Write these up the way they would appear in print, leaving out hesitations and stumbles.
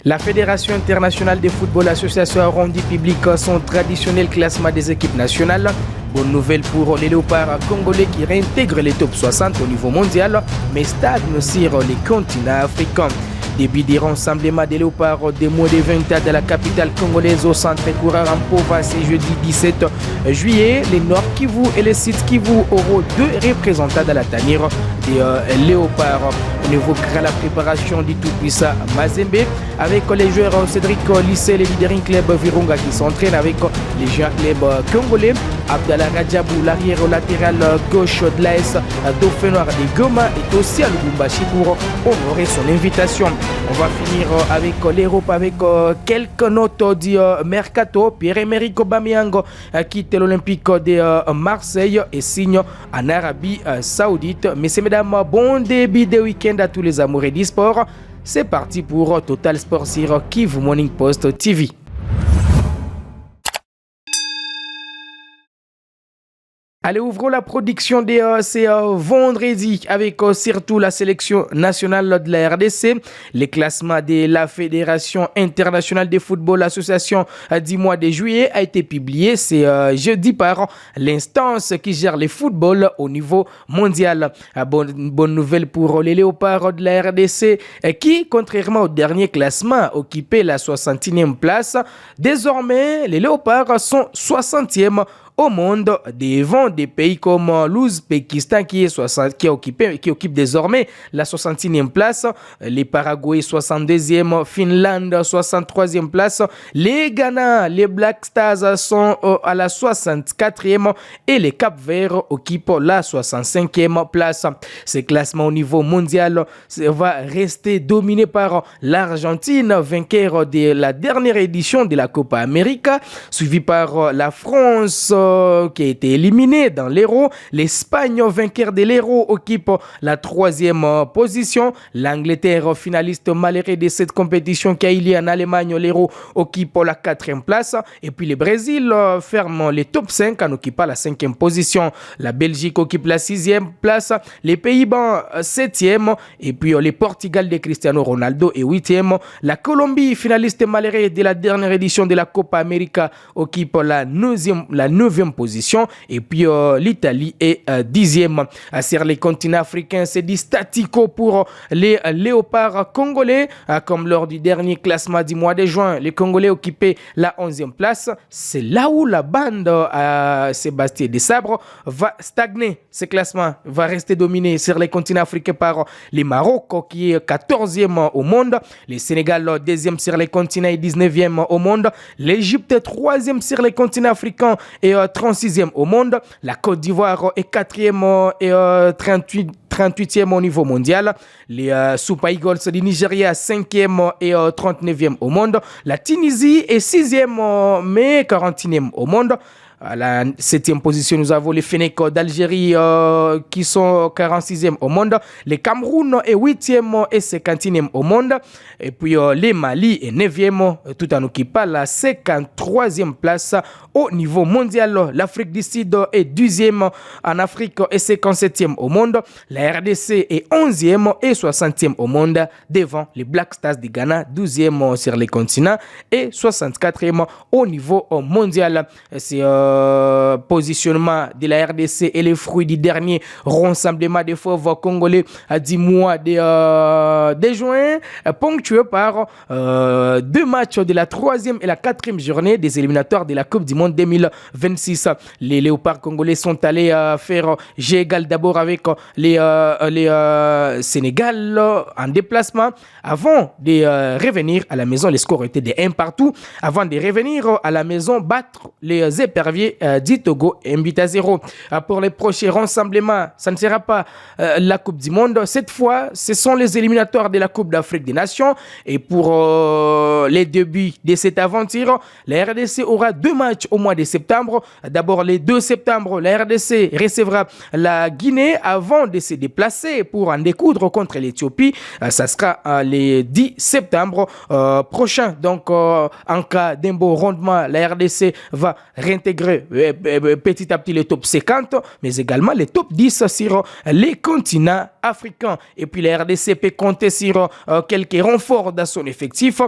La Fédération internationale de football association a rendu public son traditionnel classement des équipes nationales. Bonne nouvelle pour les léopards congolais qui réintègrent les top 60 au niveau mondial, mais stagnent sur les continents africains. Début des rassemblements des léopards des mois de 20 ans de la capitale congolaise au centre coureur en province jeudi 17 juillet. Les Nord Kivu et les Sud Kivu auront deux représentants de la tanière des léopards. On évoquera la préparation du tout-puissant Mazembe avec les joueurs Cédric Lycée, les leaders club Virunga qui s'entraînent avec les joueurs club congolais. Abdallah Rajabou, l'arrière latéral gauche de l'AS Dauphin Noir de Goma, est aussi à Lubumbashi pour honorer son invitation. On va finir avec l'Europe avec quelques notes du Mercato. Pierre-Emerick Aubameyang quitte l'Olympique de Marseille et signe en Arabie Saoudite. Messieurs, mesdames, bon début de week-end à tous les amoureux du sport. C'est parti pour Total Sport sur Kivu Morning Post TV. Allez, ouvrons la production de c'est vendredi avec surtout la sélection nationale de la RDC. Les classements de la Fédération internationale de football association du mois de juillet a été publié. C'est jeudi par l'instance qui gère le football au niveau mondial. Bonne nouvelle pour les léopards de la RDC qui, contrairement au dernier classement, occupaient la 61e place. Désormais, les léopards sont 60e au monde devant des pays comme l'Ouzbékistan qui occupe désormais la 61e place, les Paraguay 62e, Finlande 63e place, les Ghana, les Black Stars sont à la 64e et les Cap-Vert occupent la 65e place. Ce classement au niveau mondial va rester dominé par l'Argentine, vainqueur de la dernière édition de la Copa América, suivi par la France qui a été éliminé dans l'Euro. L'Espagne, vainqueur de l'Euro, occupe la 3e position. L'Angleterre, finaliste malheureux de cette compétition qui a eu lieu en Allemagne, l'Euro, occupe la 4e place. Et puis le Brésil ferme les top 5 en occupant la 5e position. La Belgique occupe la 6e place. Les Pays-Bas, 7e. Et puis le Portugal de Cristiano Ronaldo est 8e. La Colombie, finaliste malheureux de la dernière édition de la Copa América, occupe la 9e position et puis l'Italie est 10e. Sur les continents africains, c'est du statico pour les léopards congolais comme lors du dernier classement du mois de juin. Les Congolais occupaient la 11e place. C'est là où la bande à Sébastien Desabre va stagner. Ce classement va rester dominé sur les continents africains par les Maroc qui est 14e au monde, les Sénégal 2e sur les continents et 19e au monde, l'Égypte 3e sur les continents africains et 36e au monde. La Côte d'Ivoire est 4e et 38e au niveau mondial. Les Super Eagles du Nigeria 5e et 39e au monde. La Tunisie est 6e mais 41e au monde. À la 7e position, nous avons les Fennecs d'Algérie qui sont 46e au monde. Les Cameroun est 8e et 51e au monde. Et puis les Mali est 9e tout en occupant la 53e place au niveau mondial. L'Afrique du Sud est 12e en Afrique et 57e au monde. La RDC est 11e et 60e au monde devant les Black Stars du Ghana, 12e sur les continents et 64e au niveau mondial. C'est positionnement de la RDC et les fruits du dernier rassemblement des fauves congolais à 10 mois de juin, ponctué par 2 matchs de la 3e et la 4e journée des éliminatoires de la Coupe du Monde 2026. Les léopards congolais sont allés faire jeu égal d'abord avec les Sénégal en déplacement avant de revenir à la maison. Les scores étaient de 1 partout avant de revenir à la maison battre les éperviers du Togo, un but à 0. Pour les prochains rassemblements, ça ne sera pas la Coupe du Monde. Cette fois, ce sont les éliminatoires de la Coupe d'Afrique des Nations. Et pour les débuts de cette aventure, la RDC aura 2 matchs au mois de septembre. D'abord, le 2 septembre, la RDC recevra la Guinée avant de se déplacer pour en découdre contre l'Éthiopie. Ça sera le 10 septembre prochain. Donc, en cas d'un beau rendement, la RDC va réintégrer intégrer petit à petit les top 50, mais également les top 10 sur les continents africains. Et puis la RDC peut compter sur quelques renforts dans son effectif.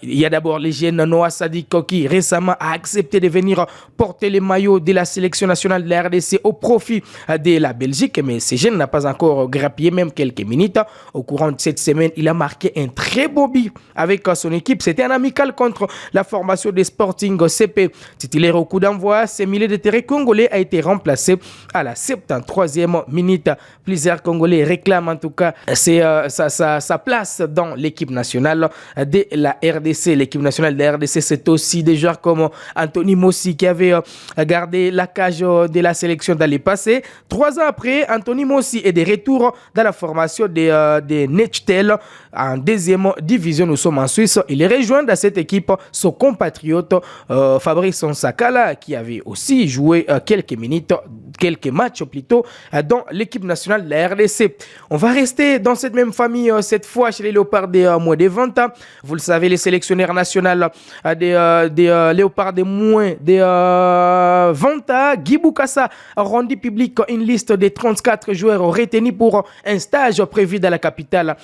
Il y a d'abord les jeunes Noah Sadik qui récemment a accepté de venir porter les maillots de la sélection nationale de la RDC au profit de la Belgique, mais ce jeune n'a pas encore grappillé même quelques minutes. Au courant de cette semaine, il a marqué un très beau but avec son équipe. C'était un amical contre la formation des Sporting CP. Titulaire au coup d'envoi, ce milieu de terrain congolais a été remplacé à la 73e minute. Plusieurs Congolais réclament en tout cas sa place dans l'équipe nationale de la RDC. L'équipe nationale de la RDC, c'est aussi des joueurs comme Anthony Mossi qui avait gardé la cage de la sélection dans le passé. 3 ans après, Anthony Mossi est de retour dans la formation de Nechtel en 2e division. Nous sommes en Suisse. Il est rejoint dans cette équipe son compatriote Fabrice Nsakala qui avait aussi joué quelques matchs plutôt dans l'équipe nationale de la RDC. On va rester dans cette même famille cette fois chez les Léopards des moins de 20 ans. Vous le savez, les sélectionnaires nationaux des Léopards des moins de 20 ans, Guy Boukassa a rendu public une liste de 34 joueurs retenus pour un stage prévu dans la capitale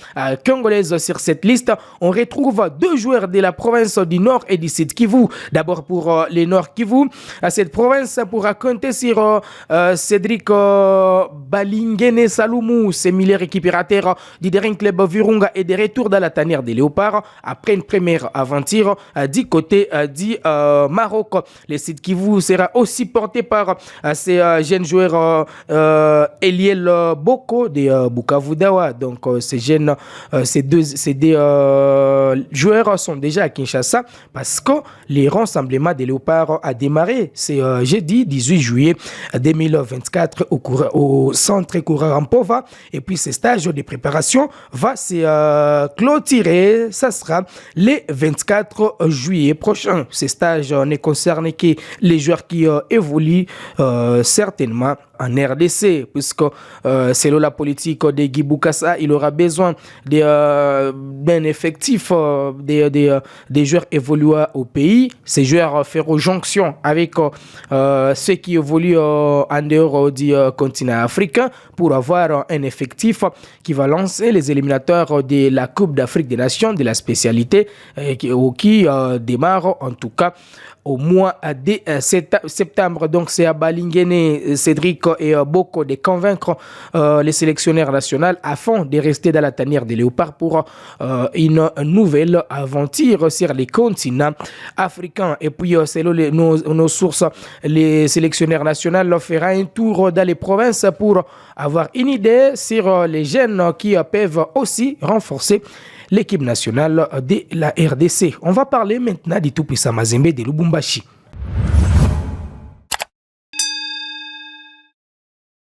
congolaise. Sur cette liste, on retrouve 2 joueurs de la province du Nord et du Sud Kivu. D'abord pour les Nord Kivu, cette province pourra compter sur Cédric Balingene Salumou, similaire récupérateur du Daring Club Virunga et de retour dans la tanière des Léopards après une première aventure du côté du Maroc. Le Sud Kivu sera aussi porté par ces jeunes joueurs Eliel Boko de Bukavu Dawa. Donc ces deux joueurs sont déjà à Kinshasa parce que les rassemblements des Léopards a démarré. C'est jeudi 18 juillet 2024 au centre Kourampova. Et puis ce stage de préparation va se clôturer. Ça sera le 24 juillet prochain. Ce stage ne concerne que les joueurs qui évoluent certainement en RDC, puisque selon la politique de Guy Boukassa, il aura besoin d'un effectif des joueurs évoluant au pays. Ces joueurs feront jonction avec ceux qui évoluent en dehors du continent africain pour avoir un effectif qui va lancer les éliminatoires de la Coupe d'Afrique des Nations de la spécialité qui démarre en tout cas au mois de septembre. Donc c'est à Balingene, Cédric et Boko de convaincre les sélectionneurs nationaux afin de rester dans la tanière des Léopards pour une nouvelle aventure sur les continents africains. Et puis selon nos sources, les sélectionneurs nationaux feront un tour dans les provinces pour avoir une idée sur les jeunes qui peuvent aussi renforcer l'équipe nationale de la RDC. On va parler maintenant du tout-puissant Mazembe de Lubumbashi.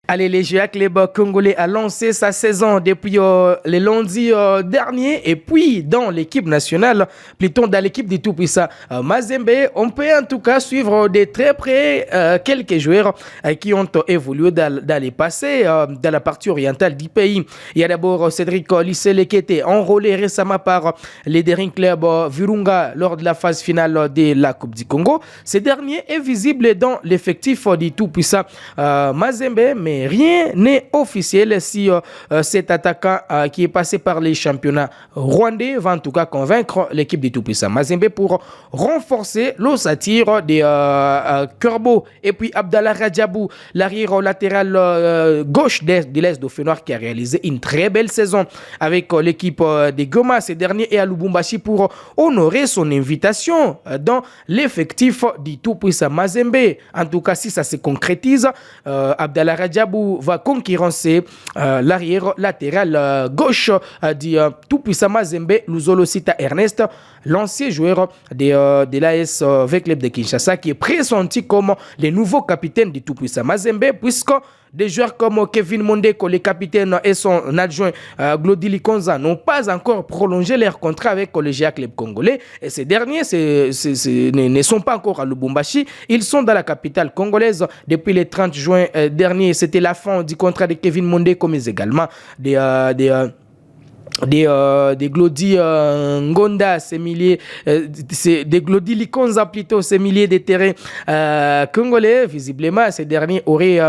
Allez, les GA Club congolais a lancé sa saison depuis le lundi dernier. Et puis, dans l'équipe nationale, plutôt dans l'équipe du tout-puissant Mazembe, on peut en tout cas suivre de très près quelques joueurs qui ont évolué dans les passés, dans la partie orientale du pays. Il y a d'abord Cédric Lisele qui était enrôlé récemment par les Daring Club Virunga lors de la phase finale de la Coupe du Congo. Ce dernier est visible dans l'effectif du tout-puissant Mazembe, mais rien n'est officiel si cet attaquant qui est passé par les championnats rwandais va en tout cas convaincre l'équipe du tout-puissant Mazembe pour renforcer l'ossature des Corbeaux. Et puis Abdallah Rajabou, l'arrière latéral gauche de l'Est d'Offenoir qui a réalisé une très belle saison avec l'équipe des Goma. Ce dernier est à Lubumbashi pour honorer son invitation dans l'effectif du tout-puissant Mazembe. En tout cas, si ça se concrétise, Abdallah Rajabou va concurrencer l'arrière latéral gauche du tout-puissant Mazembe, Luzolo Sita Ernest, l'ancien joueur de l'AS V-Club de Kinshasa, qui est pressenti comme le nouveau capitaine du tout-puissant Mazembe, puisque des joueurs comme Kevin Mondeko, le capitaine, et son adjoint Glody Likonza n'ont pas encore prolongé leur contrat avec le GA Club congolais. Et ces derniers ne sont pas encore à Lubumbashi. Ils sont dans la capitale congolaise depuis le 30 juin dernier. C'était la fin du contrat de Kevin Mondeko, mais également des Glody Ngonda, ces milliers, des Glody Likonza plutôt, ces milliers de terrains congolais. Visiblement, ces derniers auraient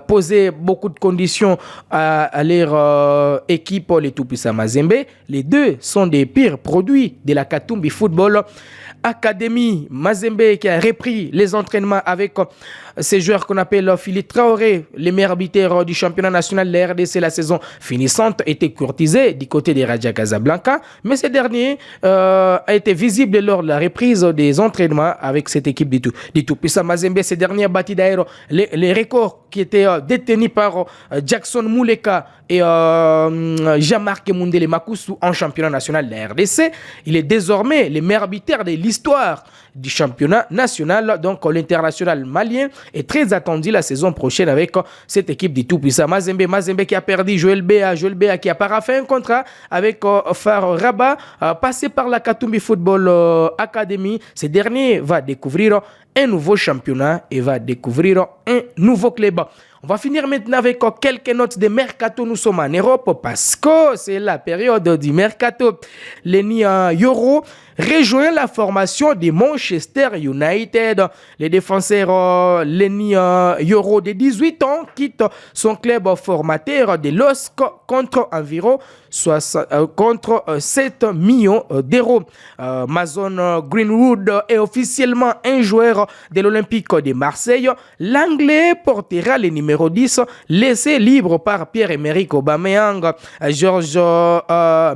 posé beaucoup de conditions à leur équipe, les Tout-Puissants Mazembe. Les deux sont des pires produits de la Katumbi Football Academy. Mazembe qui a repris les entraînements avec ces joueurs qu'on appelle Philippe Traoré, les meilleurs buteurs du championnat national de la RDC. La saison finissante était courtisée du côté des Raja Casablanca, mais ces derniers a été visible lors de la reprise des entraînements avec cette équipe du Tout-Puissant Mazembe. Ces derniers a battu d'ailleurs les records qui étaient détenus par Jackson Mouleka et Jean-Marc Mundele Makusu en championnat national de la RDC. Il est désormais le meilleur buteur de l'histoire du championnat national. Donc l'international malien est très attendu la saison prochaine avec cette équipe du Tout-Puissant Mazembe. Mazembe qui a perdu Joël Béa qui a paraphé un contrat avec Phare Rabat, passé par la Katumbi Football Academy. Ce dernier va découvrir un nouveau championnat et va découvrir un nouveau club. On va finir maintenant avec quelques notes de mercato. Nous sommes en Europe parce que c'est la période du mercato. Lenny Yoro rejoint la formation de Manchester United. Les défenseurs Lenny Yoro de 18 ans quitte son club formateur de LOSC contre environ 7 millions d'euros. Mason Greenwood est officiellement un joueur de l'Olympique de Marseille. L'Anglais portera le numéro 10 laissé libre par Pierre-Emerick Aubameyang. George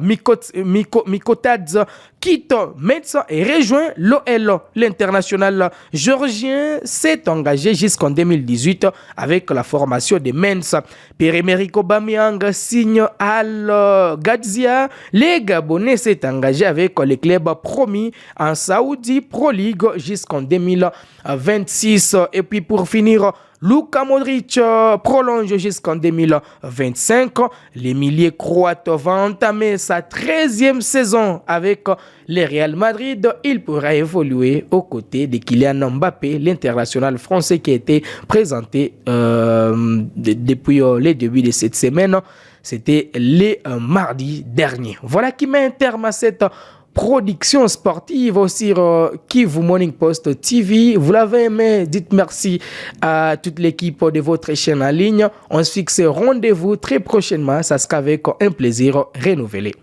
Mikotadze quitte Metz et rejoint l'OL. L'international georgien s'est engagé jusqu'en 2018 avec la formation de Metz. Pierre-Emerick Aubameyang signe Al Gazia. Les Gabonais s'est engagé avec les clubs promis en Saudi Pro League jusqu'en 2026. Et puis pour finir, Luka Modric prolonge jusqu'en 2025. L'Émilier croate va entamer sa 13e saison avec le Real Madrid. Il pourra évoluer aux côtés de Kylian Mbappé, l'international français qui a été présenté depuis le début de cette semaine. C'était le mardi dernier. Voilà qui met un terme à cette production sportive sur Kivu Morning Post TV. Vous l'avez aimé, dites merci à toute l'équipe de votre chaîne en ligne. On se fixe rendez-vous très prochainement. Ça sera avec un plaisir renouvelé.